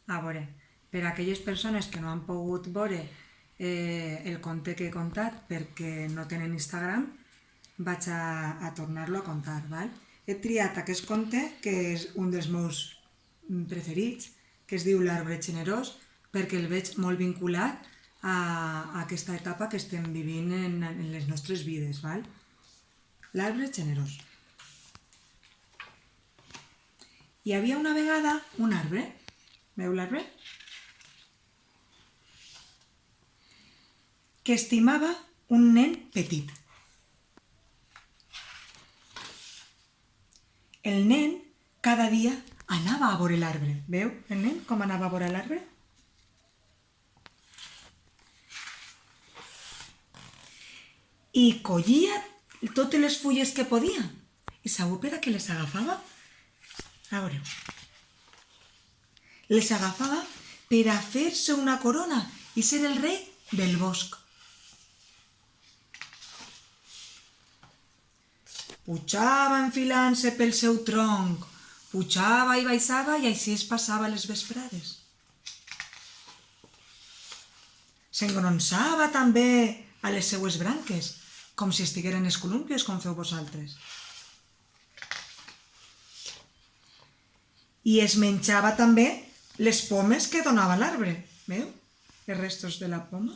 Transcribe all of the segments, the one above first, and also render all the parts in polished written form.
A veure, per a aquelles persones que no han pogut veure el conte que he contat perquè no tenen Instagram, vaig a tornar-lo a contar, val? He triat aquest conte, que és un dels meus preferits, que es diu L'arbre generós, perquè el veig molt vinculat a aquesta etapa que estem vivint en les nostres vides, val? L'arbre generós. Hi havia una vegada un arbre. Veu l'arbre? Que estimava un nen petit. El nen cada dia anava a veure l'arbre. Veu el nen com anava a veure l'arbre? I collia totes les fulles que podia. I sabeu per a què les agafava? A veure. Les agafava per a fer-se una corona i ser el rei del bosc. Pujava enfilant-se pel seu tronc, pujava i baixava i així es passava les vesprades. S'engronsava també a les seues branques, com si estigueren els columpios, com feu vosaltres. I es menjava també les pomes que donava l'arbre. Veu? Els restos de la poma.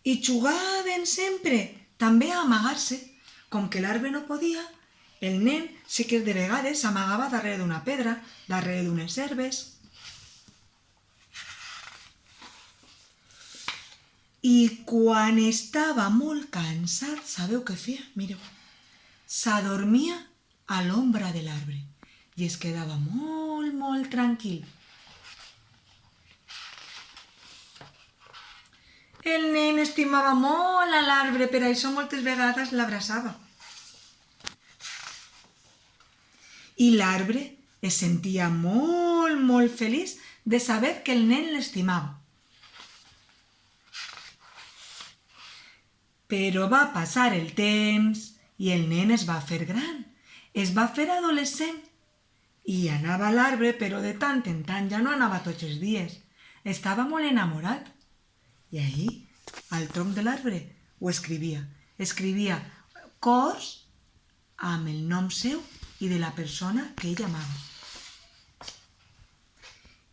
I jugaven sempre, també a amagar-se. Com que l'arbre no podia, el nen sí que de vegades s'amagava darrere d'una pedra, darrere d'unes herbes. I quan estava molt cansat, sabeu què feia? Mireu, s'adormia a l'ombra de l'arbre i es quedava molt, molt tranquil. El nen estimava molt a l'arbre, per això moltes vegades l'abraçava. I l'arbre es sentia molt, molt feliç de saber que el nen l'estimava. Però va passar el temps i el nen es va fer gran, es va fer adolescent i anava a l'arbre, però de tant en tant ja no anava tots els dies. Estava molt enamorat. I ahí, al tronc de l'arbre, ho escrivia. Escrivia cors amb el nom seu i de la persona que ell amava.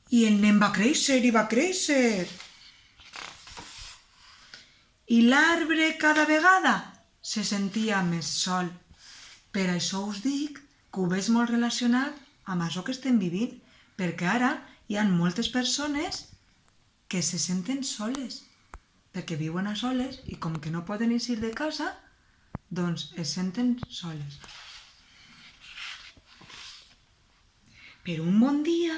I el nen va créixer i va créixer. I l'arbre cada vegada se sentia més sol. Per això us dic que ho veig molt relacionat amb això que estem vivint, perquè ara hi ha moltes persones que se senten soles, perquè viuen a soles i com que no poden eixir de casa, doncs es senten soles. Però un bon dia,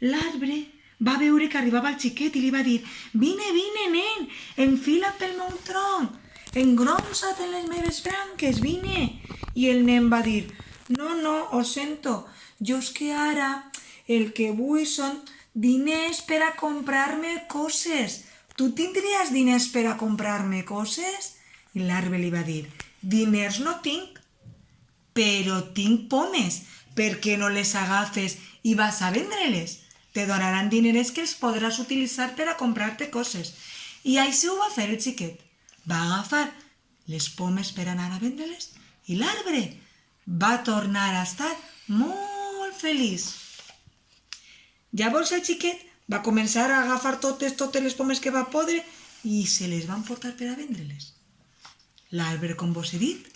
l'arbre va veure que arribava el xiquet i li va dir: «Vine, vine, nen, enfila't pel meu tronc, engronsa't en les meves branques, vine». I el nen va dir: «No, no, ho sento, jo és que ara el que vull són diners per a comprar-me coses. Tu tindries diners per a comprar-me coses?» I l'arbre li va dir: «Diners no tinc, però tinc pomes. Per què no les agafes i vas a vendre-les? Te donaran diners que els podràs utilitzar per a comprar-te coses». I així ho va fer el xiquet. Va agafar les pomes per anar a vendre-les i l'arbre va tornar a estar molt feliç. Llavors el xiquet va començar a agafar totes les pomes que va poder i se les van portar per a vendre-les. L'arbre, com vos he dit,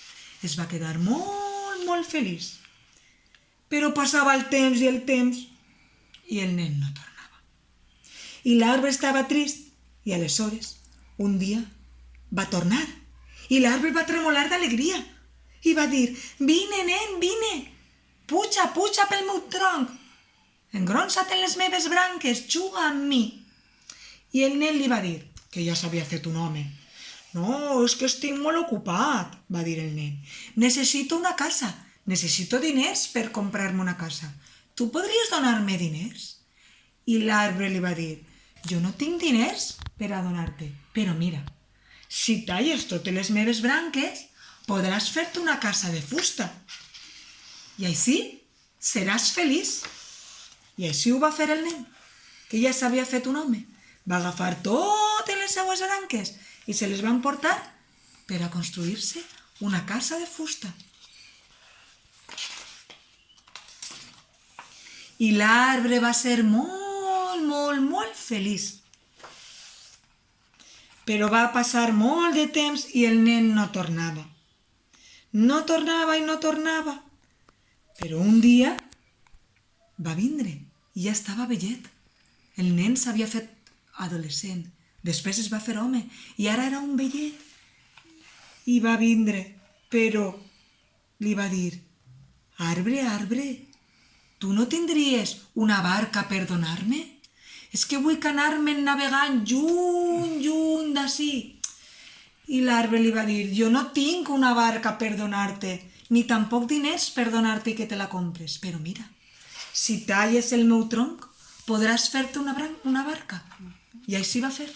es va quedar molt, molt feliç. Però passava el temps i el nen no tornava. I l'arbre estava trist i aleshores, un dia, va tornar i l'arbre va tremolar d'alegria i va dir: «Vine, nen, vine, puja, puja pel meu tronc, engronsa't en les meves branques, juga amb mi». I el nen li va dir, que ja s'havia fet un home: «No, és que estic molt ocupat», va dir el nen. «Necessito una casa, necessito diners per comprar-me una casa. Tu podries donar-me diners?» I l'arbre li va dir: «Jo no tinc diners per a donar-te, però mira, si talles totes les meves branques, podràs fer-te una casa de fusta. I així seràs feliç». I així ho va fer el nen, que ja s'havia fet un home. Va agafar totes les seues aranques i se les van portar per a construir-se una casa de fusta. I l'arbre va ser molt, molt, molt feliç. Però va passar molt de temps i el nen no tornava. No tornava i no tornava. Però un dia va vindre i ja estava vellet. El nen s'havia fet adolescent, després es va fer home i ara era un vellet. I va vindre, però li va dir: arbre, arbre, tu no tindries una barca per donar-me? És que vull anar-me'n navegant lluny, lluny d'ací. I l'arbre li va dir: jo no tinc una barca per donar-te, ni tampoc diners per donar-te i que te la compres. Però mira, si talles el meu tronc, podràs fer-te una barca. I així va fer.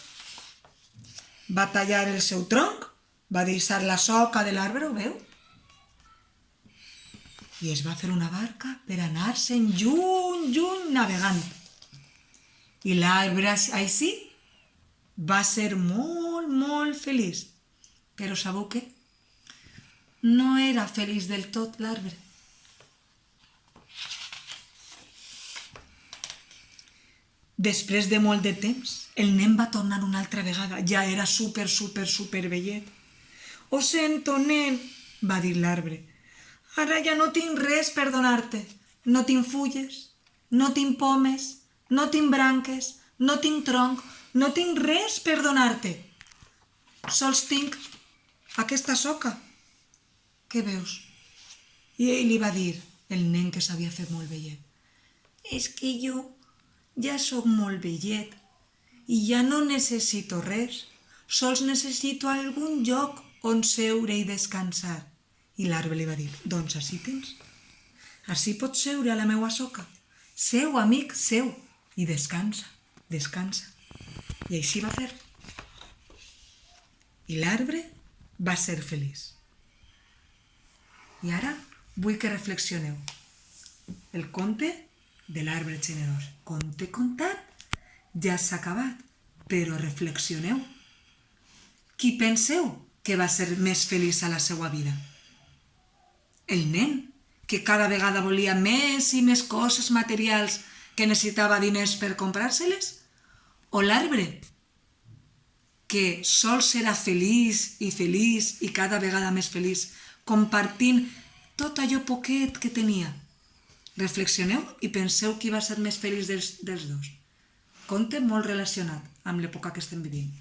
Va tallar el seu tronc, va deixar la soca de l'arbre, ho veu? I es va fer una barca per anar-se'n lluny, lluny, navegant. I l'arbre així va ser molt, molt feliç. Però sabeu què? No era feliç del tot l'arbre. Després de molt de temps, el nen va tornar una altra vegada. Ja era super, super, super vellet. Ho sento, nen, va dir l'arbre. Ara ja no tinc res per donar-te. No tinc fulles, no tinc pomes, no tinc branques, no tinc tronc, no tinc res per donar-te. Sols tinc aquesta soca. Què veus? I ell li va dir, el nen que s'havia fet molt vellet: és que jo ja sóc molt vellet i ja no necessito res, sols necessito algun lloc on seure i descansar. I l'arbre li va dir: doncs així tens. Així pots seure a la meua soca. Seu, amic, seu, i descansa, descansa. I així va fer. I l'arbre va ser feliç. I ara vull que reflexioneu. El conte de l'arbre generós. Conte contat, ja s'ha acabat, però reflexioneu. Qui penseu que va ser més feliç a la seva vida? El nen, que cada vegada volia més i més coses materials que necessitava diners per comprar-se-les? O l'arbre, que sols era feliç i cada vegada més feliç, compartint tot allò poquet que tenia? Reflexioneu i penseu qui va ser més feliç dels dos. Conte molt relacionat amb l'època que estem vivint.